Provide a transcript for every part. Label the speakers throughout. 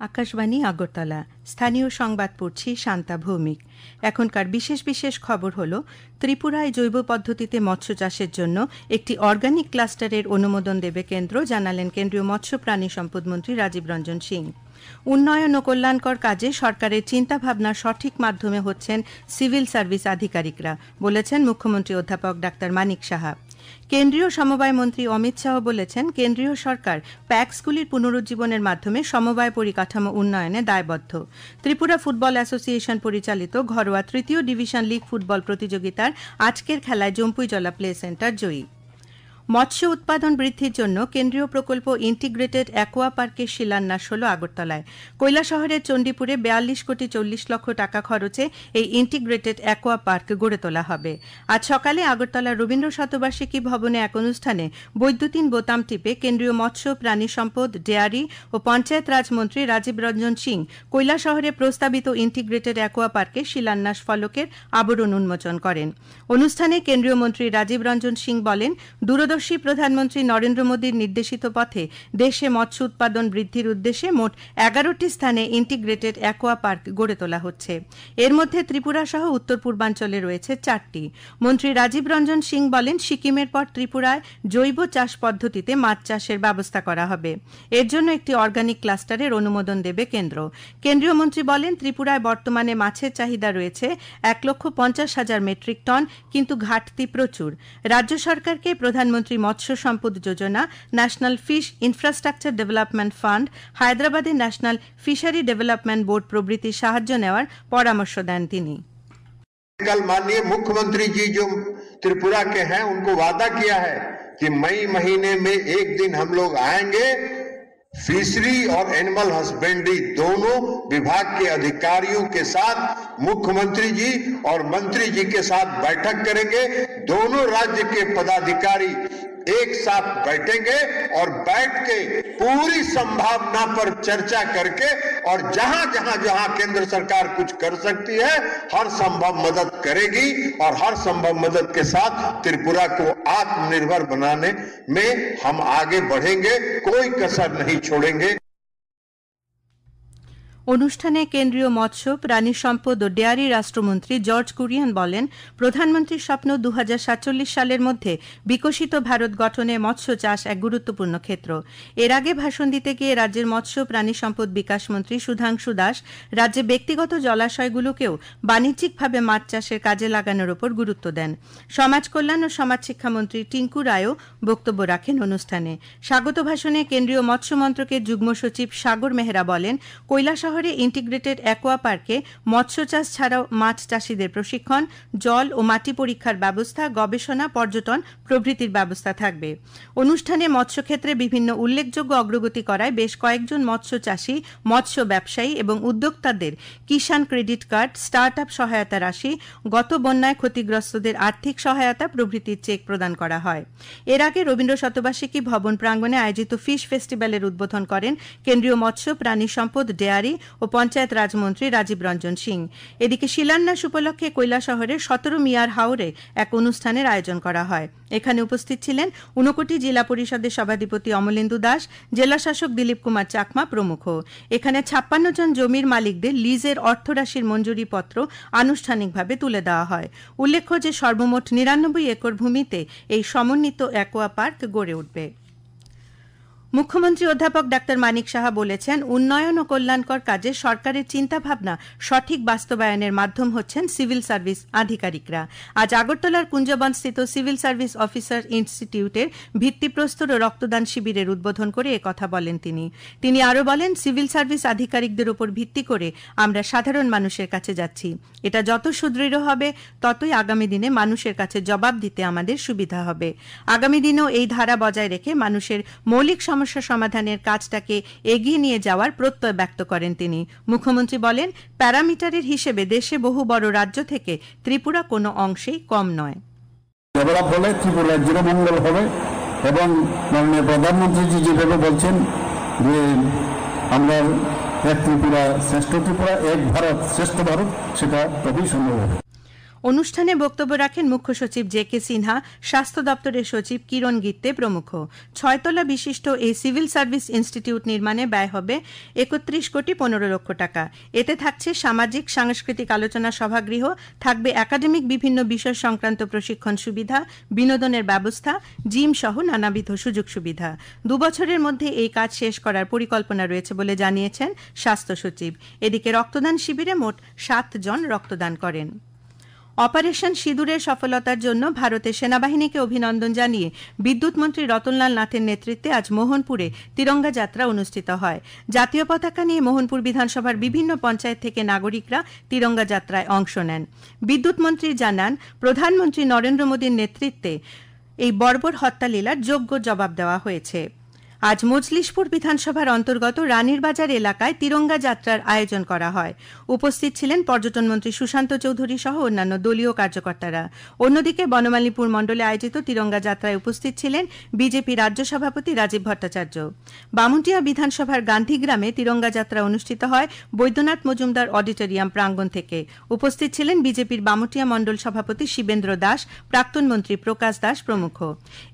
Speaker 1: আকাশবাণী আগরতলা স্থানীয় সংবাদ পড়ছি শান্তা ভৌমিক। এখনকার বিশেষ বিশেষ খবর হলো, ত্রিপুরায় জৈব পদ্ধতিতে মৎস্য চাষের জন্য একটি অর্গানিক ক্লাস্টারের অনুমোদন দেবে কেন্দ্র, জানালেন কেন্দ্রীয় মৎস্য প্রাণী সম্পদ মন্ত্রী রাজীব রঞ্জন সিং। উন্নয়ন ও কল্যাণকর কাজে সরকারের চিন্তাভাবনা সঠিক মাধ্যমে হচ্ছেন সিভিল সার্ভিস আধিকারিকরা, বলেছেন মুখ্যমন্ত্রী অধ্যাপক ডাক্তার মানিক সাহা। কেন্দ্রীয় সমবায় মন্ত্রী অমিত শাহ বলেছেন, কেন্দ্রীয় সরকার প্যাক্সগুলির পুনরুজ্জীবনের মাধ্যমে সমবায় পরিকাঠামো উন্নয়নে দায়বদ্ধ। ত্রিপুরা ফুটবল অ্যাসোসিয়েশন পরিচালিত ঘরোয়া তৃতীয় ডিভিশন লীগ ফুটবল প্রতিযোগিতার আজকের খেলায় জম্পুইজলা প্লে সেন্টার জয়ী। মৎস্য উৎপাদন বৃদ্ধির জন্য কেন্দ্রীয় প্রকল্প ইন্টিগ্রেটেড অ্যাকোয়া পার্কের শিলান্যাস হল আগরতলায়। কৈলাসহরের চণ্ডীপুরে 42 কোটি 40 লক্ষ টাকা খরচে এই ইন্টিগ্রেটেড অ্যাকোয়া পার্ক গড়ে তোলা হবে। আজ সকালে আগরতলা রবীন্দ্র শতবার্ষিকী ভবনে এক অনুষ্ঠানে বৈদ্যুতিন বোতাম টিপে কেন্দ্রীয় মৎস্য প্রাণী সম্পদ, ডেয়ারি ও পঞ্চায়েত রাজ মন্ত্রী রাজীব রঞ্জন সিং কৈলাসহরে প্রস্তাবিত ইন্টিগ্রেটেড অ্যাকোয়া পার্কের শিলান্যাস ফলকের আবরণ উন্মোচন করেন। অনুষ্ঠানে কেন্দ্রীয় মন্ত্রী রাজীব রঞ্জন সিং বলেন, দূরদর্শী প্রধানমন্ত্রী নরেন্দ্র মোদীর নির্দেশিত পথে দেশে মৎস্য উৎপাদন বৃদ্ধির উদ্দেশ্যে মোট 11টি স্থানে ইন্টিগ্রেটেড অ্যাকোয়া পার্ক গড়ে তোলা হচ্ছে। এর মধ্যে ত্রিপুরা সহ উত্তর পূর্বাঞ্চলে রয়েছে 4টি। মন্ত্রী রাজীব রঞ্জন সিং বলেন, সিকিমের পর ত্রিপুরায় জৈব চাষ পদ্ধতিতে মাছ চাষের ব্যবস্থা করা হবে। এর জন্য একটি অর্গানিক ক্লাস্টারের অনুমোদন দেবে কেন্দ্র। কেন্দ্রীয় মন্ত্রী বলেন, ত্রিপুরায় বর্তমানে মাছের চাহিদা রয়েছে 1,50,000 মেট্রিক টন, কিন্তু ঘাটতি প্রচুর। রাজ্য সরকারকে Pradhan Mantri Matsya Sampada Yojana, national fish infrastructure development fund, হায়দ্রাবাদের ন্যাশনাল ফিশারি ডেভেলপমেন্ট বোর্ড প্রভৃতির সাহায্য নেওয়ার পরামর্শ দেন তিনি।
Speaker 2: कल माननीय मुख्यमंत्री जी जो त्रिपुरा के हैं, उनको वादा किया है कि मई महीने में एक दिन हम लोग आएंगे, फिशरी और एनिमल हस्बेंड्री दोनों विभाग के अधिकारियों के साथ मुख्यमंत्री जी और मंत्री जी के साथ बैठक करेंगे। दोनों राज्य के पदाधिकारी एक साथ बैठेंगे और बैठ के पूरी संभावना पर चर्चा करके और जहां जहां केंद्र सरकार कुछ कर सकती है हर संभव मदद करेगी और हर संभव मदद के साथ त्रिपुरा को आत्मनिर्भर बनाने में हम आगे बढ़ेंगे, कोई कसर नहीं छोड़ेंगे।
Speaker 1: অনুষ্ঠানে কেন্দ্রীয় মৎস্য প্রাণী সম্পদ ও ডেয়ারি রাষ্ট্রমন্ত্রী জর্জ কুরিয়ান বলেন, প্রধানমন্ত্রীর স্বপ্ন 2047 সালের মধ্যে বিকশিত ভারত গঠনে মৎস্য চাষ এক গুরুত্বপূর্ণ ক্ষেত্র। এর আগে ভাষণ দিতে গিয়ে রাজ্যের মৎস্য প্রাণী সম্পদ বিকাশ মন্ত্রী সুধাংশু দাস রাজ্যে ব্যক্তিগত জলাশয়গুলোকেও বাণিজ্যিকভাবে মাছ চাষের কাজে লাগানোর উপর গুরুত্ব দেন। সমাজ কল্যাণ ও সমাজ শিক্ষামন্ত্রী টিঙ্কু রায়ও বক্তব্য রাখেন অনুষ্ঠানে। স্বাগত ভাষণে কেন্দ্রীয় মৎস্য মন্ত্রকের যুগ্ম সচিব সাগর মেহরা বলেন, কৈলাসহরে ইন্টিগ্রেটেড অ্যাকোয়া পার্কে মৎস্য চাষ ছাড়াও মাছ চাষীদের প্রশিক্ষণ, জল ও মাটি পরীক্ষার ব্যবস্থা, গবেষণা, পর্যটন প্রভৃতির ব্যবস্থা থাকবে। অনুষ্ঠানে মৎস্যক্ষেত্রে বিভিন্ন উল্লেখযোগ্য অগ্রগতি করায় বেশ কয়েকজন মৎস্য চাষী, মৎস্য ব্যবসায়ী এবং উদ্যোক্তাদের কিষাণ ক্রেডিট কার্ড, স্টার্ট আপ সহায়তা রাশি, গত বন্যায় ক্ষতিগ্রস্তদের আর্থিক সহায়তা প্রভৃতির চেক প্রদান করা হয়। এর আগে রবীন্দ্র শতবার্ষিকী ভবন প্রাঙ্গণে আয়োজিত ফিশ ফেস্টিভ্যালের উদ্বোধন করেন কেন্দ্রীয় মৎস্য প্রাণী সম্পদ, ডেয়ারি ও পঞ্চায়েত রাজমন্ত্রী রাজীব রঞ্জন সিং। এদিকে শিলান্যাস উপলক্ষে কৈলাসহরের 17 মিয়ার হাওরে এক অনুষ্ঠানের আয়োজন করা হয়। এখানে উপস্থিত ছিলেন ঊনকোটি জেলা পরিষদের সভাধিপতি অমলেন্দু দাস, জেলাশাসক দিলীপ কুমার চাকমা প্রমুখ। এখানে 56 জন জমির মালিকদের লিজের অর্থরাশির মঞ্জুরি পত্র আনুষ্ঠানিকভাবে তুলে দেওয়া হয়। উল্লেখ্য যে সর্বমোট 99 একর ভূমিতে এই সমন্বিত অ্যাকোয়া পার্ক গড়ে উঠবে। মুখ্যমন্ত্রী অধ্যাপক ডাক্তার মানিক সাহা বলেছেন, উন্নয়ন ও কল্যাণকর কাজে সরকারের চিন্তাভাবনা সঠিক বাস্তবায়নের মাধ্যম হচ্ছেন সিভিল সার্ভিস আধিকারিকরা। আজ আগরতলার কুঞ্জবনস্থিত সিভিল সার্ভিস অফিসার ইনস্টিটিউটের ভিত্তিপ্রস্তর ও রক্তদান শিবিরের উদ্বোধন করে একথা বলেন তিনি আরও বলেন, সিভিল সার্ভিস আধিকারিকদের উপর ভিত্তি করে আমরা সাধারণ মানুষের কাছে যাচ্ছি। এটা যত সুদৃঢ় হবে ততই আগামী দিনে মানুষের কাছে জবাব দিতে আমাদের সুবিধা হবে। আগামী দিনেও এই ধারা বজায় রেখে মানুষের মৌলিক সমস্যা সমাধানের কাজটাকে এগিয়ে নিয়ে যাওয়ার প্রত্যয় ব্যক্ত করেন তিনি। মুখ্যমন্ত্রী বলেন, প্যারামিটারের হিসেবে দেশে বহু বড় রাজ্য থেকে ত্রিপুরা কোনো অংশেই কম নয়।
Speaker 3: ডেভেলপ হলে ত্রিপুরা রাজ্যের মঙ্গল হবে এবং মাননীয় প্রধানমন্ত্রীজি যেভাবে বলছেন যে আমরা এক ত্রিপুরা শ্রেষ্ঠ ত্রিপুরা, এক ভারত শ্রেষ্ঠ ভারত, সেটা তবেই সম্ভব হবে।
Speaker 1: অনুষ্ঠানে বক্তব্য রাখেন মুখ্য সচিব জে.কে. সিনহা, স্বাস্থ্য দপ্তরের সচিব কিরণ গিত্তে প্রমুখ। 6 তলা বিশিষ্ট এই সিভিল সার্ভিস ইনস্টিটিউট নির্মাণে ব্যয় হবে 31,15,00,000 টাকা। এতে থাকছে সামাজিক সাংস্কৃতিক আলোচনা সভাগৃহ, থাকবে একাডেমিক বিভিন্ন বিষয় সংক্রান্ত প্রশিক্ষণ সুবিধা, বিনোদনের ব্যবস্থা, জিম সহ নানাবিধ সুযোগ সুবিধা। 2 বছরের মধ্যে এই কাজ শেষ করার পরিকল্পনা রয়েছে বলে জানিয়েছেন স্বাস্থ্য সচিব। এদিকে রক্তদান শিবিরে মোট 7 জন রক্তদান করেন। অপারেশন সিঁদুরের সফলতার জন্য ভারতের সেনাবাহিনীকে অভিনন্দন জানিয়ে বিদ্যুৎ মন্ত্রী রতনলাল নাথের নেতৃত্বে আজ মোহনপুরে তিরঙ্গা যাত্রা অনুষ্ঠিত হয়। জাতীয় পতাকা নিয়ে মোহনপুর বিধানসভার বিভিন্ন পঞ্চায়েত থেকে নাগরিকরা তিরঙ্গা যাত্রায় অংশ নেন। বিদ্যুৎ মন্ত্রী জানান, প্রধানমন্ত্রী নরেন্দ্র মোদীর নেতৃত্বে এই বর্বর হত্যালীলার যোগ্য জবাব দেওয়া হয়েছে। আজ মজলিশপুর বিধানসভার অন্তর্গত রানীর বাজার এলাকায় তিরঙ্গা যাত্রার আয়োজন করা হয়। উপস্থিত ছিলেন পর্যটন মন্ত্রী সুশান্ত চৌধুরী সহ অন্যান্য দলীয় কার্যকর্তারা। অন্যদিকে বনমালীপুর মণ্ডলে আয়োজিত তিরঙ্গা যাত্রায় উপস্থিত ছিলেন বিজেপি রাজ্য সভাপতি রাজীব ভট্টাচার্য। বামুটিয়া বিধানসভার গান্ধীগ্রামে তিরঙ্গা যাত্রা অনুষ্ঠিত হয় বৈদ্যনাথ মজুমদার অডিটোরিয়াম প্রাঙ্গণ থেকে। উপস্থিত ছিলেন বিজেপির বামুটিয়া মণ্ডল সভাপতি শিবেন্দ্র দাস, প্রাক্তন মন্ত্রী প্রকাশ দাস প্রমুখ।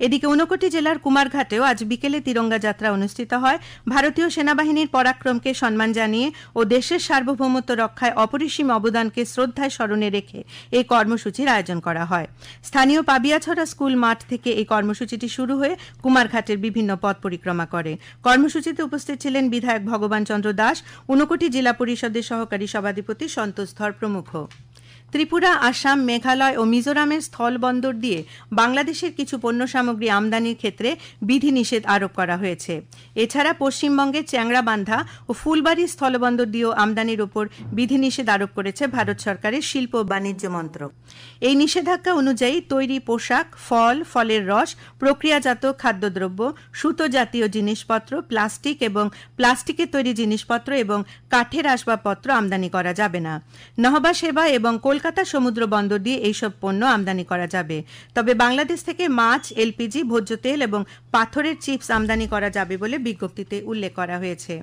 Speaker 1: এদিকে ঊনকোটি জেলার কুমারঘাটেও আজ বিকেলে তিরঙ্গা যাত্রা অনুষ্ঠিত হয়। ভারতীয় সেনাবাহিনীর পরাক্রমকে সম্মান জানিয়ে ও দেশের সার্বভৌমত্ব রক্ষায় অপরিসীম অবদানকে শ্রদ্ধায় স্মরণে রেখে এই কর্মসূচির আয়োজন করা হয়। স্থানীয় পাবিয়াছড়া স্কুল মাঠ থেকে এই কর্মসূচিটি শুরু হয়ে কুমারঘাটের বিভিন্ন পথ পরিক্রমা করে। কর্মসূচিতে উপস্থিত ছিলেন বিধায়ক ভগবান চন্দ্র দাস, ঊনকোটি জেলা পরিষদের সহকারী সভাধিপতি সন্তোষ ধর প্রমুখ। ত্রিপুরা, আসাম, মেঘালয় ও মিজোরামের স্থলবন্দর দিয়ে বাংলাদেশের কিছু পণ্য সামগ্রী আমদানির ক্ষেত্রে বিধিনিষেধ আরোপ করা হয়েছে। এছাড়া পশ্চিমবঙ্গের চ্যাংড়াবান্ধা ও ফুলবাড়ি স্থলবন্দর দিয়েও আমদানির ওপর বিধিনিষেধ আরোপ করেছে ভারত সরকারের শিল্প ও বাণিজ্য মন্ত্রক। এই নিষেধাজ্ঞা অনুযায়ী তৈরি পোশাক, ফল, ফলের রস, প্রক্রিয়াজাত খাদ্যদ্রব্য, সুতো জাতীয় জিনিসপত্র, প্লাস্টিক এবং প্লাস্টিকের তৈরি জিনিসপত্র এবং কাঠের আসবাবপত্র আমদানি করা যাবে না। নহবা সেবা এবং কলকাতা সমুদ্র বন্দর দিয়ে এইসব পণ্য আমদানি করা যাবে। তবে বাংলাদেশ থেকে মাছ, এলপিজি, ভোজ্য তেল এবং পাথরের চিপস আমদানি করা যাবে বলে বিজ্ঞপ্তিতে উল্লেখ করা হয়েছে।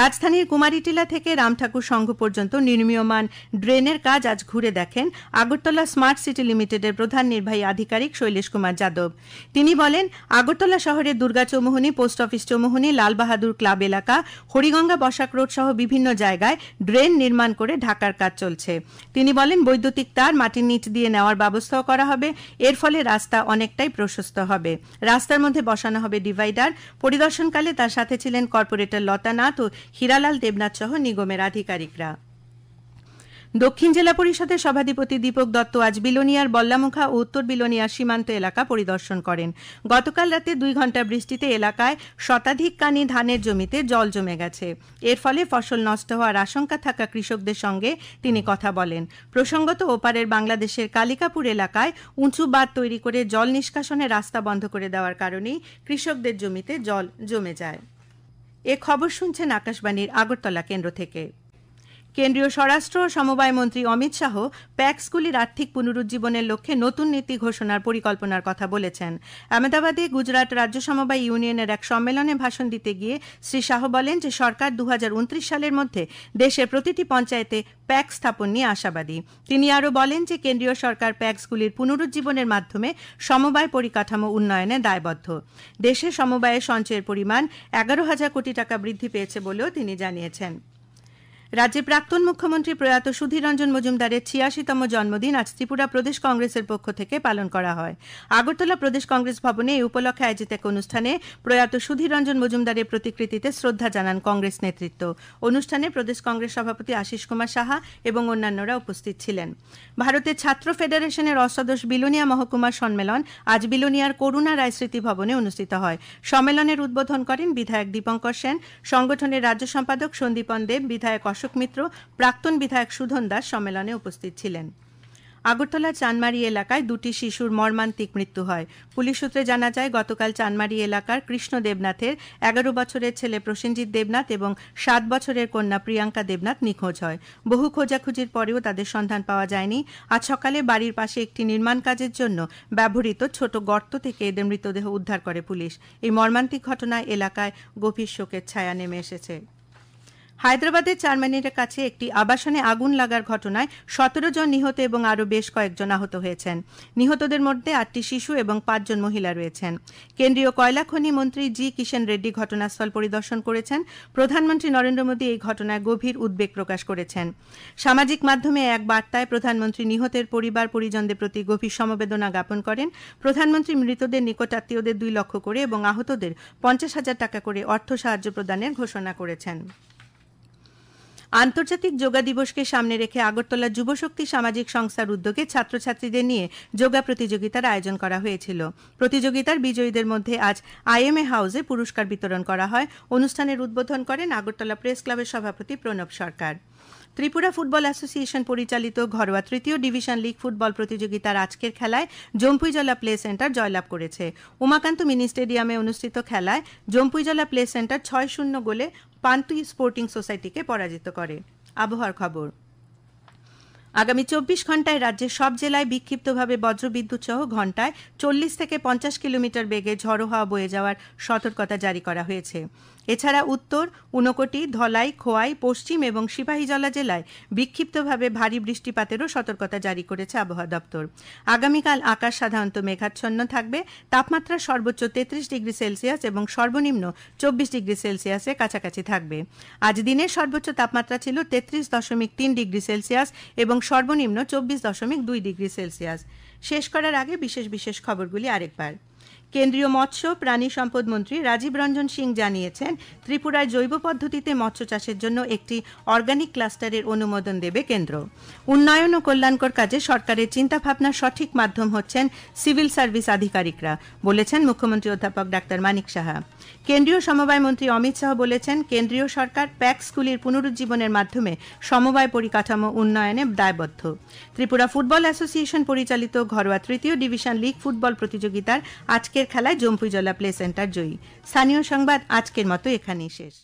Speaker 1: রাজধানীর কুমারীটিলা থেকে রামঠাকুর সংঘ পর্যন্ত নির্মীয়মান ড্রেনের কাজ আজ ঘুরে দেখেন আগরতলা স্মার্ট সিটি লিমিটেডের প্রধান নির্বাহী আধিকারিক শৈলেশ কুমার যাদব। তিনি বলেন, আগরতলা শহরের Durga Chowmuhani, post office Chowmuhani, Lalbahadur club এলাকা, হরিগঙ্গা বসাক রোড সহ বিভিন্ন জায়গায় ড্রেন নির্মাণ করে ঢাকার কাজ চলছে। তিনি বলেন, বৈদ্যুতিক তার মাটির নিচ দিয়ে নেওয়ার ব্যবস্থাও করা হবে। এর ফলে রাস্তা অনেকটাই প্রশস্ত হবে। রাস্তার মধ্যে বসানো হবে ডিভাইডার। পরিদর্শনকালে তার সাথে ছিলেন কর্পোরেটর লতা নাথ ও হীরালাল দেবনাথ সহ নিগমের আধিকারিকরা। দক্ষিণ জেলা পরিষদের সভাধিপতি দীপক দত্ত আজ বিলোনিয়ার বল্লামুখা ও উত্তর বিলোনিয়ার সীমান্ত এলাকা পরিদর্শন করেন। গতকাল রাতে 2 ঘণ্টা বৃষ্টিতে এলাকায় শতাধিক কানি ধানের জমিতে জল জমে গেছে। এর ফলে ফসল নষ্ট হওয়ার আশঙ্কা থাকা কৃষকদের সঙ্গে তিনি কথা বলেন। প্রসঙ্গত, ওপারের বাংলাদেশের কালিকাপুর এলাকায় উঁচু বাঁধ তৈরি করে জল নিষ্কাশনের রাস্তা বন্ধ করে দেওয়ার কারণেই কৃষকদের জমিতে জল জমে যায়। এ খবর শুনছেন আকাশবাণীর আগরতলা কেন্দ্র থেকে। কেন্দ্রীয় স্বরাষ্ট্র ও সমবায় মন্ত্রী অমিত শাহ প্যাক্সগুলির আর্থিক পুনরুজ্জীবনের লক্ষ্যে নতুন নীতি ঘোষণার পরিকল্পনার কথা বলেছেন। আহমেদাবাদে গুজরাট রাজ্য সমবায় ইউনিয়নের এক সম্মেলনে ভাষণ দিতে গিয়ে শ্রী শাহ বলেন যে সরকার 2029 সালের মধ্যে দেশের প্রতিটি পঞ্চায়েতে প্যাক্স স্থাপন নিয়ে আশাবাদী। তিনি আরও বলেন যে কেন্দ্রীয় সরকার প্যাক্সগুলির পুনরুজ্জীবনের মাধ্যমে সমবায় পরিকাঠামো উন্নয়নে দায়বদ্ধ। দেশে সমবায়ের সঞ্চয়ের পরিমাণ 11,000 কোটি টাকা বৃদ্ধি পেয়েছে বলেও তিনি জানিয়েছেন। রাজ্যের প্রাক্তন মুখ্যমন্ত্রী প্রয়াত সুধীর রঞ্জন মজুমদারের 86তম জন্মদিন আজ ত্রিপুরা প্রদেশ কংগ্রেসের পক্ষ থেকে পালন করা হয়। আগরতলা প্রদেশ কংগ্রেস ভবনে এই উপলক্ষে আয়োজিত এক অনুষ্ঠানে প্রয়াত সুধীর রঞ্জন মজুমদারের প্রতিকৃতিতে শ্রদ্ধা জানান কংগ্রেস নেতৃত্ব। অনুষ্ঠানে প্রদেশ কংগ্রেস সভাপতি আশিস কুমার সাহা এবং অন্যান্যরা উপস্থিত ছিলেন। ভারতের ছাত্র ফেডারেশনের অষ্টাদশ বিলোনিয়া মহকুমার সম্মেলন আজ বিলোনিয়ার করুণা রায় স্মৃতি ভবনে অনুষ্ঠিত হয়। সম্মেলনের উদ্বোধন করেন বিধায়ক দীপঙ্কর সেন, সংগঠনের রাজ্য সম্পাদক সন্দীপন দেব, বিধায়ক অশোক মিত্র, প্রাক্তন বিধায়ক সুধন দাস সম্মেলনে উপস্থিত ছিলেন। আগরতলা চানমারি এলাকায় 2টি শিশুর মর্মান্তিক মৃত্যু হয়। পুলিশ সূত্রে জানা যায়, গতকাল চানমারি এলাকার কৃষ্ণ দেবনাথের 11 বছরের ছেলে প্রসেনজিৎ দেবনাথ এবং 7 বছরের কন্যা প্রিয়াঙ্কা দেবনাথ নিখোঁজ হয়। বহু খোঁজাখুঁজির পরেও তাদের সন্ধান পাওয়া যায়নি। আজ সকালে বাড়ির পাশে একটি নির্মাণ কাজের জন্য ব্যবহৃত ছোট গর্ত থেকে এদের মৃতদেহ উদ্ধার করে পুলিশ। এই মর্মান্তিক ঘটনায় এলাকায় গভীর শোকের ছায়া নেমে এসেছে। হায়দ্রাবাদের চারমানির কাছে একটি আবাসনে আগুন লাগার ঘটনায় 17 জন নিহত এবং আরও বেশ কয়েকজন আহত হয়েছেন। নিহতদের মধ্যে 8টি শিশু এবং 5 জন মহিলা রয়েছেন। কেন্দ্রীয় কয়লা খনি মন্ত্রী জি কিষেন রেড্ডি ঘটনাস্থল পরিদর্শন করেছেন। প্রধানমন্ত্রী নরেন্দ্র মোদী এই ঘটনায় গভীর উদ্বেগ প্রকাশ করেছেন। সামাজিক মাধ্যমে এক বার্তায় প্রধানমন্ত্রী নিহতের পরিবার পরিজনদের প্রতি গভীর সমবেদনা জ্ঞাপন করেন। প্রধানমন্ত্রী মৃতদের নিকটাত্মীয়দের 2 লক্ষ করে এবং আহতদের 50,000 টাকা করে অর্থ সাহায্য প্রদানের ঘোষণা করেছেন। আন্তর্জাতিক যোগা দিবসকে সামনে রেখে আগরতলা যুবশক্তি সামাজিক সংস্থার উদ্যোগে ছাত্রছাত্রীদের নিয়ে যোগা প্রতিযোগিতার আয়োজন করা হয়েছিল। প্রতিযোগিতার বিজয়ীদের মধ্যে আজ IMA হাউসে পুরস্কার বিতরণ করা হয়। অনুষ্ঠানের উদ্বোধন করেন আগরতলা প্রেস ক্লাবের সভাপতি প্রণব সরকার। ত্রিপুরা ফুটবল অ্যাসোসিয়েশন পরিচালিত ঘরোয়া 3য় ডিভিশন লিগ ফুটবল প্রতিযোগিতার আজকের খেলায় জম্পুইজলা প্লে সেন্টার জয়লাভ করেছে। উমাকান্ত মিনি স্টেডিয়ামে অনুষ্ঠিত খেলায় জম্পুইজলা প্লে সেন্টার 6-0 গোলে পান্তুই স্পোর্টিং সোসাইটিকে পরাজিত করে। আবহাওয়ার খবর। আগামী 24 ঘন্টায় রাজ্যের সব জেলায় বিক্ষিপ্তভাবে বজ্রবিদ্যুৎ সহ ঘন্টায় 40 থেকে 50 কিলোমিটার বেগে ঝড়ো হাওয়া বয়ে যাওয়ার সতর্কতা জারি করা হয়েছে। এছাড়া উত্তর, ঊনকোটি, ধলাই, খোয়াই, পশ্চিম এবং সিপাহীজলা জেলায় বিক্ষিপ্তভাবে ভারী বৃষ্টিপাতেরও সতর্কতা জারি করেছে আবহাওয়া দপ্তর। আগামীকাল আকাশ সাধারণত মেঘাচ্ছন্ন থাকবে। তাপমাত্রা সর্বোচ্চ 33 ডিগ্রি সেলসিয়াস এবং সর্বনিম্ন 24 ডিগ্রি সেলসিয়াসের কাছাকাছি থাকবে। আজ দিনের সর্বোচ্চ তাপমাত্রা ছিল 33.3 ডিগ্রি সেলসিয়াস এবং সর্বনিম্ন 24.2 ডিগ্রি সেলসিয়াস। শেষ করার আগে বিশেষ খবরগুলি আরেকবার। কেন্দ্রীয় মৎস্য প্রাণী সম্পদ মন্ত্রী রাজীব রঞ্জন সিং জানিয়েছেন, ত্রিপুরায় জৈব পদ্ধতিতে মৎস্য চাষের জন্য একটি অর্গানিক ক্লাস্টারের অনুমোদন দেবে কেন্দ্র। উন্নয়ন ও কল্যাণকর কাজে সরকারের চিন্তাভাবনার সঠিক মাধ্যম হচ্ছেন সিভিল সার্ভিস আধিকারিকরা, বলেছেন মুখ্যমন্ত্রী অধ্যাপক ডাক্তার মানিক সাহা। কেন্দ্রীয় সমবায় মন্ত্রী অমিত শাহ বলেছেন, কেন্দ্রীয় সরকার প্যাক্সগুলির পুনরুজ্জীবনের মাধ্যমে সমবায় পরিকাঠামো উন্নয়নে দায়বদ্ধ। ত্রিপুরা ফুটবল অ্যাসোসিয়েশন পরিচালিত ঘরোয়া 3য় ডিভিশন লিগ ফুটবল প্রতিযোগিতার আজকের খেলায় জম্পুইজলা প্লে সেন্টার জয়ী। স্থানীয় সংবাদ আজকের মতো এখানেই শেষ।